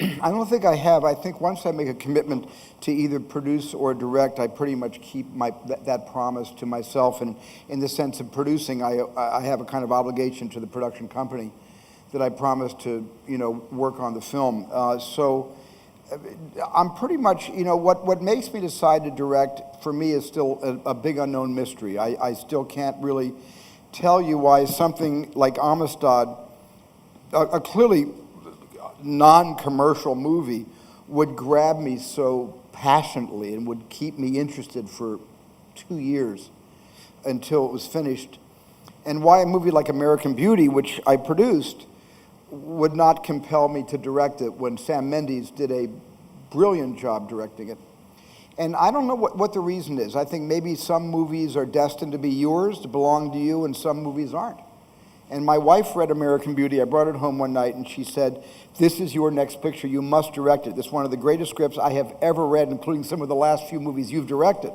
I don't think I have. I think once I make a commitment to either produce or direct, I pretty much keep that promise to myself. And in the sense of producing, I have a kind of obligation to the production company that I promise to, work on the film. So I'm pretty much, what makes me decide to direct for me is still a big unknown mystery. I still can't really tell you why something like Amistad, a clearly non-commercial movie, would grab me so passionately and would keep me interested for 2 years until it was finished. And why a movie like American Beauty, which I produced, would not compel me to direct it when Sam Mendes did a brilliant job directing it. And I don't know what the reason is. I think maybe some movies are destined to be yours, to belong to you, and some movies aren't. And my wife read American Beauty. I brought it home one night, and she said, "This is your next picture. You must direct it. This is one of the greatest scripts I have ever read, including some of the last few movies you've directed."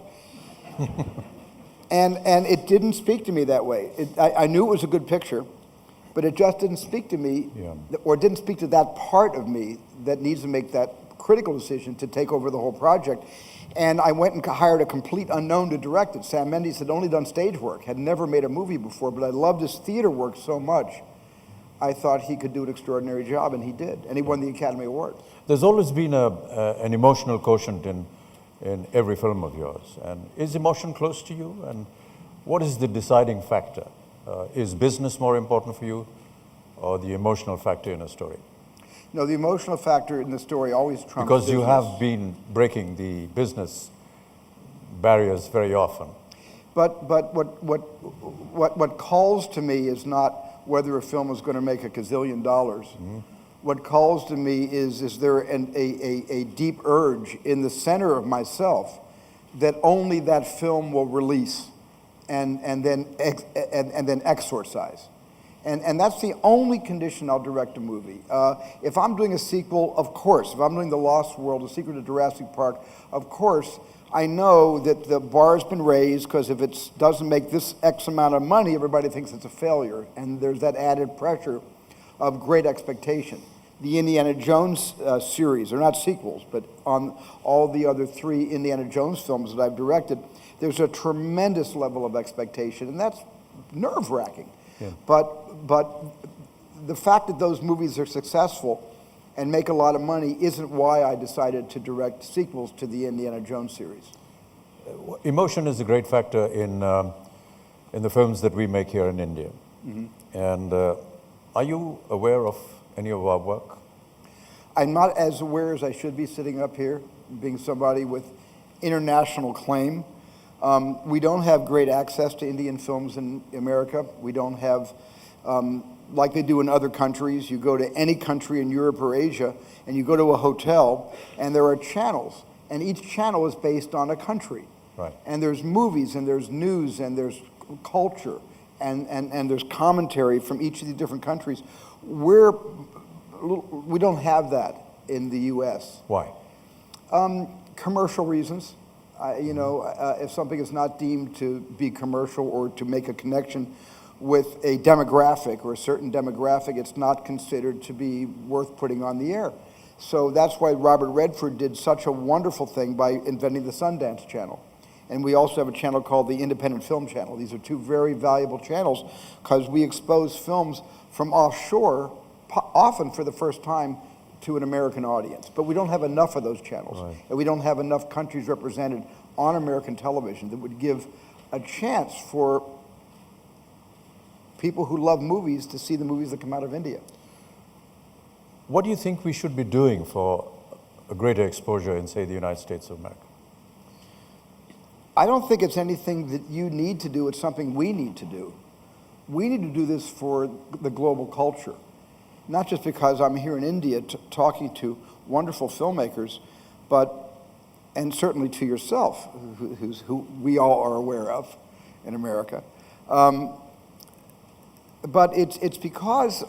and it didn't speak to me that way. I knew it was a good picture, but it just didn't speak to me, or didn't speak to that part of me that needs to make that critical decision to take over the whole project. And I went and hired a complete unknown to direct it. Sam Mendes had only done stage work, had never made a movie before, but I loved his theater work so much, I thought he could do an extraordinary job, and he did. And he won the Academy Award. There's always been an emotional quotient in every film of yours. And is emotion close to you? And what is the deciding factor? Is business more important for you, or the emotional factor in a story? No, the emotional factor in the story always trumps because business. You have been breaking the business barriers very often. But what calls to me is not whether a film is going to make $1 gazillion. Mm-hmm. What calls to me is there a deep urge in the center of myself that only that film will release and then exorcise. And that's the only condition I'll direct a movie. If I'm doing a sequel, of course. If I'm doing The Lost World, A Secret of Jurassic Park, of course, I know that the bar's been raised, because if it doesn't make this X amount of money, everybody thinks it's a failure. And there's that added pressure of great expectation. The Indiana Jones series, they're not sequels, but on all the other 3 Indiana Jones films that I've directed, there's a tremendous level of expectation, and that's nerve-wracking. Yeah. But the fact that those movies are successful and make a lot of money isn't why I decided to direct sequels to the Indiana Jones series. Emotion is a great factor in the films that we make here in India. Mm-hmm. And are you aware of any of our work? I'm not as aware as I should be sitting up here, being somebody with international claim. We don't have great access to Indian films in America. We don't have, like they do in other countries, you go to any country in Europe or Asia, and you go to a hotel, and there are channels, and each channel is based on a country. Right. And there's movies, and there's news, and there's culture, and there's commentary from each of the different countries. We don't have that in the U.S. Why? Commercial reasons. If something is not deemed to be commercial or to make a connection with a demographic or a certain demographic, it's not considered to be worth putting on the air. So that's why Robert Redford did such a wonderful thing by inventing the Sundance Channel. And we also have a channel called the Independent Film Channel. These are 2 very valuable channels because we expose films from offshore, often for the first time, to an American audience. But we don't have enough of those channels. Right. And we don't have enough countries represented on American television that would give a chance for people who love movies to see the movies that come out of India. What do you think we should be doing for a greater exposure in, say, the United States of America? I don't think it's anything that you need to do. It's something we need to do. We need to do this for the global culture. Not just because I'm here in India talking to wonderful filmmakers, and certainly to yourself, who we all are aware of in America. But it's because,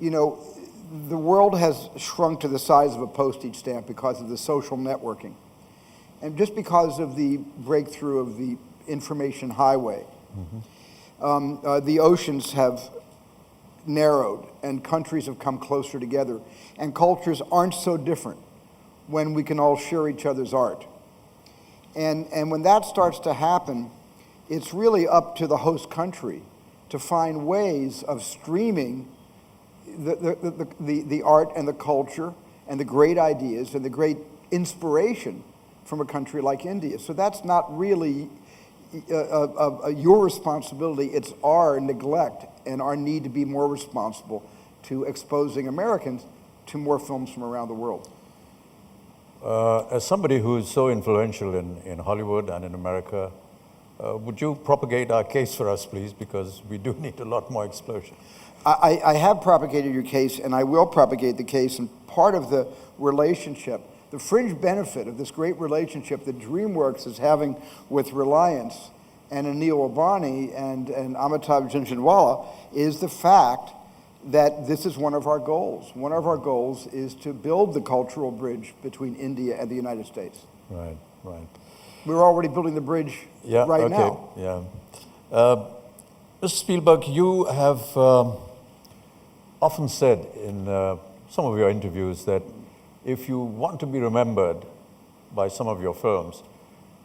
the world has shrunk to the size of a postage stamp because of the social networking. And just because of the breakthrough of the information highway. Mm-hmm. The oceans have narrowed and countries have come closer together and cultures aren't so different when we can all share each other's art. And when that starts to happen, it's really up to the host country to find ways of streaming the art and the culture and the great ideas and the great inspiration from a country like India. So that's not really your responsibility, it's our neglect and our need to be more responsible to exposing Americans to more films from around the world. As somebody who is so influential in Hollywood and in America, would you propagate our case for us, please? Because we do need a lot more exposure. I have propagated your case, and I will propagate the case, and part of the relationship, the fringe benefit of this great relationship that DreamWorks is having with Reliance and Anil Ambani and Amitabh Bachchan is the fact that this is one of our goals. One of our goals is to build the cultural bridge between India and the United States. Right, right. We're already building the bridge right now. Yeah. Mr. Spielberg, you have often said in some of your interviews that if you want to be remembered by some of your films,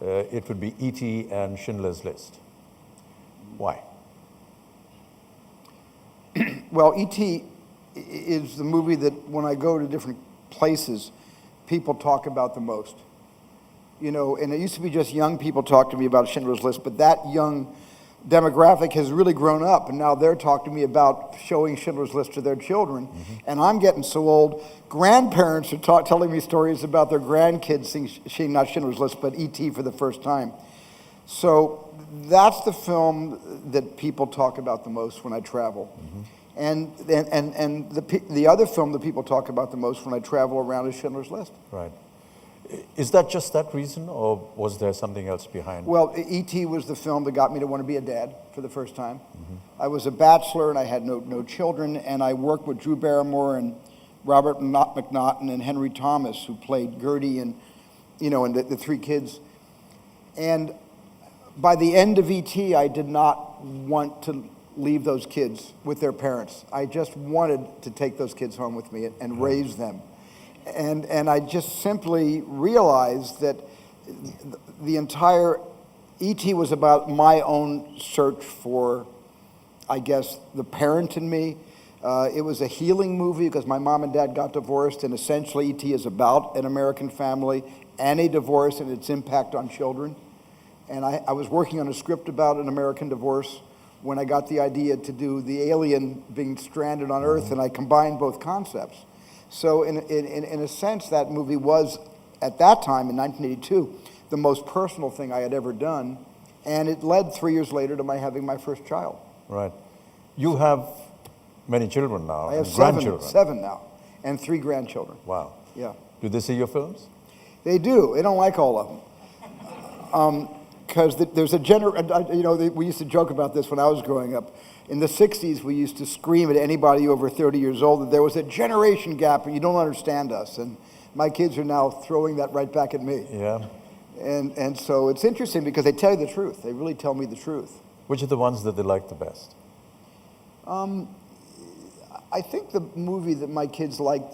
it would be E.T. and Schindler's List. Why? Well, E.T. is the movie that when I go to different places, people talk about the most. You know, and it used to be just young people talk to me about Schindler's List, but that young demographic has really grown up, and now they're talking to me about showing Schindler's List to their children. And I'm getting so old, grandparents are telling me stories about their grandkids seeing not Schindler's List, but E.T. for the first time. So that's the film that people talk about the most when I travel. And the other film that people talk about the most when I travel around is Schindler's List. Right. Is that just that reason, or was there something else behind? Well, E.T. was the film that got me to want to be a dad for the first time. I was a bachelor and I had no children, and I worked with Drew Barrymore and Robert McNaughton and Henry Thomas, who played Gertie and, and the three kids. And by the end of E.T., I did not want to leave those kids with their parents. I just wanted to take those kids home with me and raise them. And I just simply realized that the entire E.T. was about my own search for, I guess, the parent in me. It was a healing movie because my mom and dad got divorced, and essentially E.T. is about an American family and a divorce and its impact on children. And I was working on a script about an American divorce when I got the idea to do the alien being stranded on Earth, and I combined both concepts. So in a sense, that movie was, at that time, in 1982, the most personal thing I had ever done, and it led 3 years later to my having my first child. Right. You have many children now, I have grandchildren. seven now, and 3 grandchildren. Wow. Yeah. Do they see your films? They do. They don't like all of them. Because there's we used to joke about this when I was growing up. In the 60s, we used to scream at anybody over 30 years old that there was a generation gap and you don't understand us. And my kids are now throwing that right back at me. Yeah. And so it's interesting because they tell you the truth. They really tell me the truth. Which are the ones that they like the best? I think the movie that my kids like,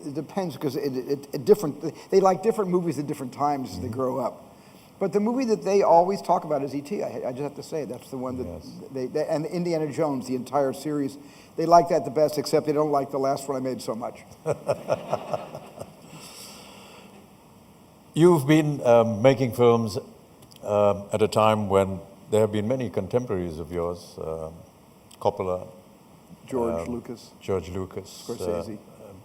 it depends because they like different movies at different times as they grow up. But the movie that they always talk about is E.T. I just have to say, that's the one that they and Indiana Jones, the entire series, they like that the best, except they don't like the last one I made so much. You've been making films at a time when there have been many contemporaries of yours, Coppola, George Lucas, Scorsese,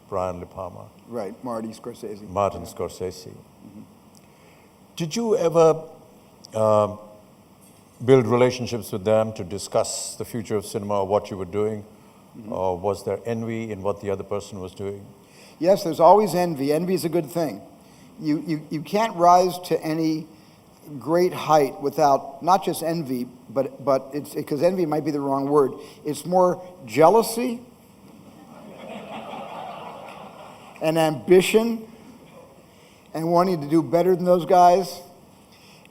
Brian De Palma. Right, Martin Scorsese. Martin Scorsese. Did you ever build relationships with them to discuss the future of cinema or what you were doing? Or was there envy in what the other person was doing? Yes, there's always envy. Envy is a good thing. You can't rise to any great height without not just envy, but it's because envy might be the wrong word. It's more jealousy and ambition and wanting to do better than those guys.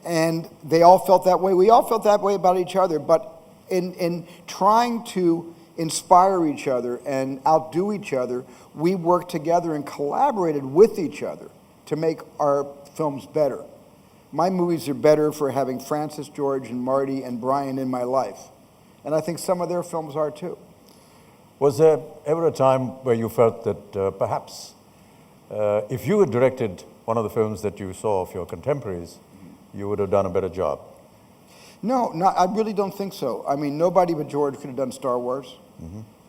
And they all felt that way. We all felt that way about each other. But in trying to inspire each other and outdo each other, we worked together and collaborated with each other to make our films better. My movies are better for having Francis, George, and Marty and Brian in my life. And I think some of their films are too. Was there ever a time where you felt that perhaps if you had directed one of the films that you saw of your contemporaries, you would have done a better job? No, I really don't think so. I mean, nobody but George could have done Star Wars.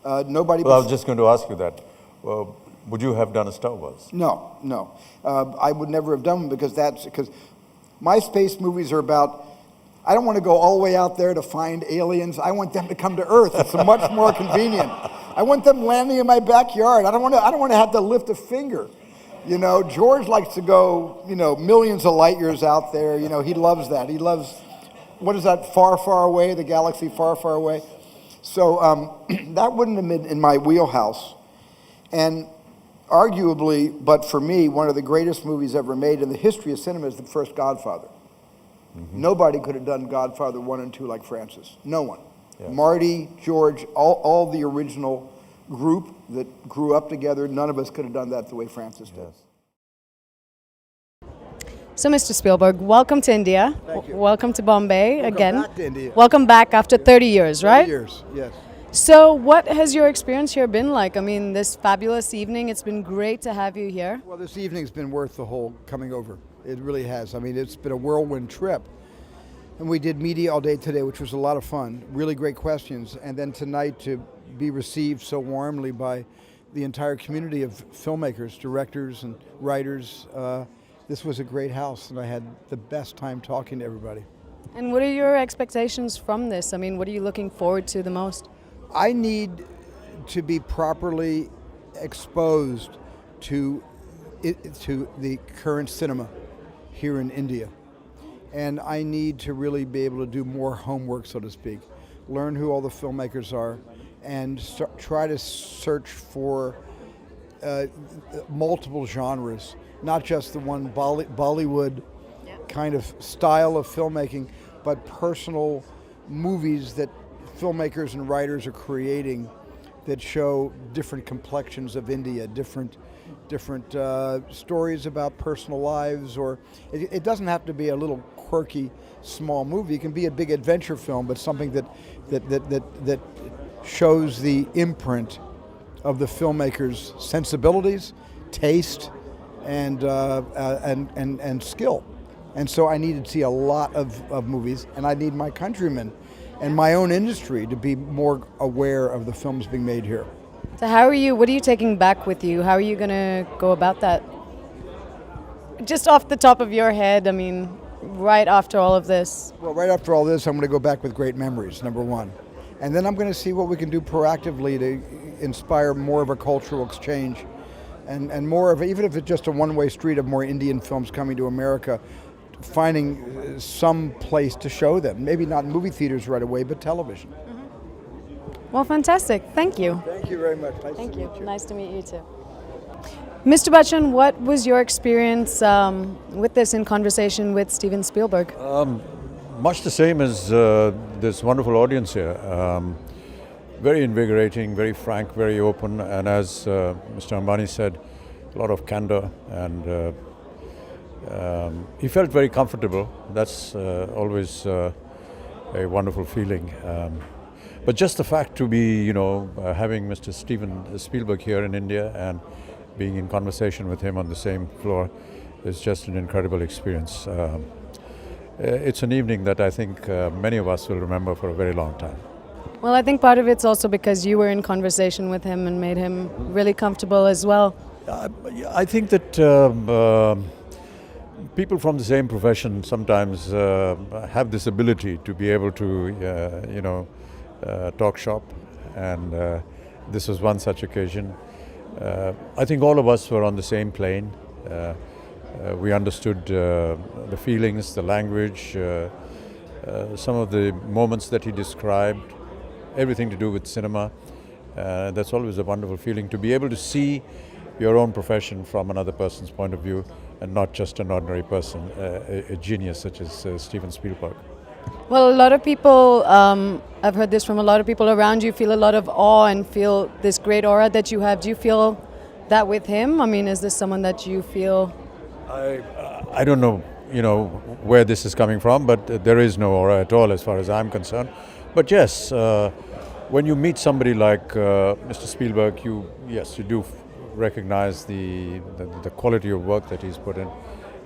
Nobody. Well, I but was just going to ask you that. Well, would you have done a Star Wars? No. I would never have done them because my space movies are about. I don't want to go all the way out there to find aliens. I want them to come to Earth. It's much more convenient. I want them landing in my backyard. I don't want to have to lift a finger. You know, George likes to go, millions of light years out there. He loves that. He loves, what is that, far, far away, the galaxy far, far away. So that wouldn't have been in my wheelhouse. And arguably, but for me, one of the greatest movies ever made in the history of cinema is the first Godfather. Nobody could have done Godfather 1 and 2 like Francis. No one. Yes. Marty, George, all the original group that grew up together, none of us could have done that the way Francis did. Yes. So, Mr. Spielberg, welcome to India. Thank you. Welcome to Bombay again. Welcome back to India. Welcome back after 30 years, right? 30 years, yes. So, what has your experience here been like? I mean, this fabulous evening, it's been great to have you here. Well, this evening's been worth the whole coming over. It really has. I mean, it's been a whirlwind trip. And we did media all day today, which was a lot of fun. Really great questions. And then tonight to be received so warmly by the entire community of filmmakers, directors, and writers. This was a great house, and I had the best time talking to everybody. And what are your expectations from this? I mean, what are you looking forward to the most? I need to be properly exposed to the current cinema here in India. And I need to really be able to do more homework, so to speak, learn who all the filmmakers are, and try to search for multiple genres, not just the one Bollywood kind of style of filmmaking, but personal movies that filmmakers and writers are creating that show different complexions of India, different stories about personal lives, or it doesn't have to be a little quirky small movie. It can be a big adventure film, but something that shows the imprint of the filmmaker's sensibilities, taste, and skill. And so I need to see a lot of movies, and I need my countrymen and my own industry to be more aware of the films being made here. So what are you taking back with you? How are you going to go about that? Just off the top of your head, I mean, right after all of this. Well, right after all this, I'm going to go back with great memories, number one. And then I'm going to see what we can do proactively to inspire more of a cultural exchange and more of, even if it's just a one-way street of more Indian films coming to America, finding some place to show them. Maybe not movie theaters right away, but television. Well, fantastic. Thank you. Thank you very much. Nice Thank to you. meet you. Nice to meet you too. Mr. Bachchan, what was your experience with this in conversation with Steven Spielberg? Much the same as this wonderful audience here. Very invigorating, very frank, very open, and as Mr. Ambani said, a lot of candor, and he felt very comfortable. That's always a wonderful feeling. But just the fact to be, having Mr. Steven Spielberg here in India and being in conversation with him on the same floor is just an incredible experience. It's an evening that I think many of us will remember for a very long time. Well, I think part of it's also because you were in conversation with him and made him really comfortable as well. I think that people from the same profession sometimes have this ability to be able to, talk shop, and this was one such occasion. I think all of us were on the same plane. We understood the feelings, the language, some of the moments that he described, everything to do with cinema. That's always a wonderful feeling to be able to see your own profession from another person's point of view and not just an ordinary person, a genius such as Steven Spielberg. Well, a lot of people, I've heard this from a lot of people around you, feel a lot of awe and feel this great aura that you have. Do you feel that with him? I mean, is this someone that you feel? I don't know, where this is coming from, but there is no aura at all as far as I'm concerned. But yes, when you meet somebody like Mr. Spielberg, you do recognize the quality of work that he's put in,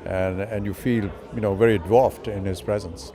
and you feel, very dwarfed in his presence.